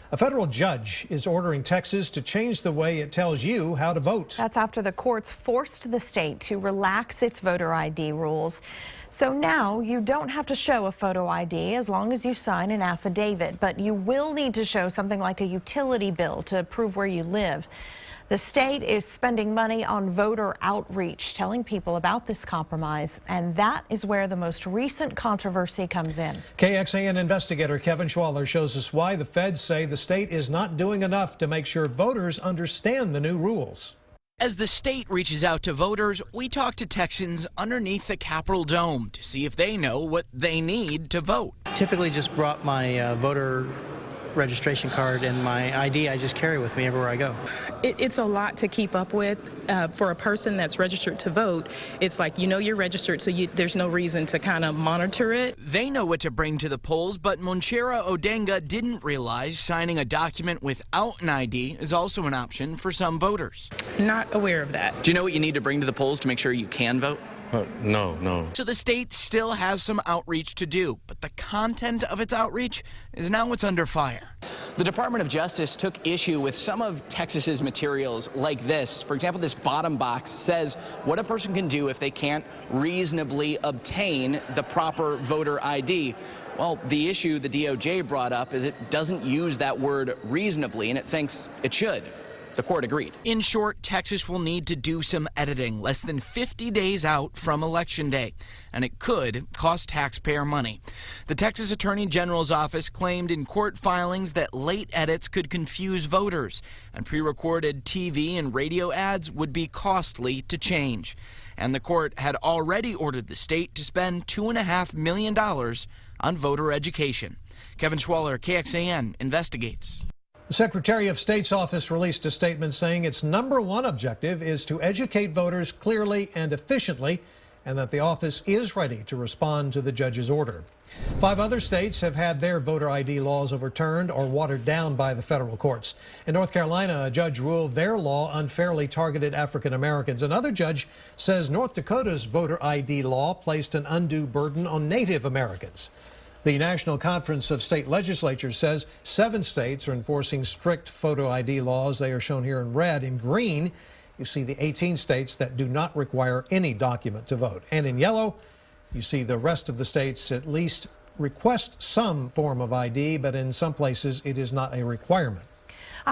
A federal judge is ordering Texas to change the way it tells you how to vote. That's after the courts forced the state to relax its voter ID rules. So now you don't have to show a photo ID as long as you sign an affidavit, but you will need to show something like a utility bill to prove where you live. The state is spending money on voter outreach, telling people about this compromise, and that is where the most recent controversy comes in. KXAN investigator Kevin Schwaller shows us why the feds say the state is not doing enough to make sure voters understand the new rules. As the state reaches out to voters, we talk to Texans underneath the Capitol Dome to see if they know what they need to vote. Typically just brought my voter registration card and my ID. I just carry with me everywhere I go. It's a lot to keep up with. For a person that's registered to vote, it's like, you're registered, so there's no reason to kind of monitor it. They know what to bring to the polls, but Monchera Odenga didn't realize signing a document without an ID is also an option for some voters. Not aware of that. Do you know what you need to bring to the polls to make sure you can vote? No. So the state still has some outreach to do, but the content of its outreach is now what's under fire. The Department of Justice took issue with some of Texas's materials like this. For example, this bottom box says what a person can do if they can't reasonably obtain the proper voter ID. Well, the issue the DOJ brought up is it doesn't use that word reasonably, and it thinks it should. The court agreed. In short, Texas will need to do some editing less than 50 days out from Election Day, and it could cost taxpayer money. The Texas Attorney General's office claimed in court filings that late edits could confuse voters, and pre-recorded TV and radio ads would be costly to change. And the court had already ordered the state to spend $2.5 million on voter education. Kevin Schwaller, KXAN, investigates. The Secretary of State's office released a statement saying its #1 objective is to educate voters clearly and efficiently, and that the office is ready to respond to the judge's order. 5 other states have had their voter ID laws overturned or watered down by the federal courts. In North Carolina, a judge ruled their law unfairly targeted African Americans. Another judge says North Dakota's voter ID law placed an undue burden on Native Americans. The National Conference of State Legislatures says 7 states are enforcing strict photo ID laws. They are shown here in red. In green, you see the 18 states that do not require any document to vote. And in yellow, you see the rest of the states at least request some form of ID, but in some places it is not a requirement.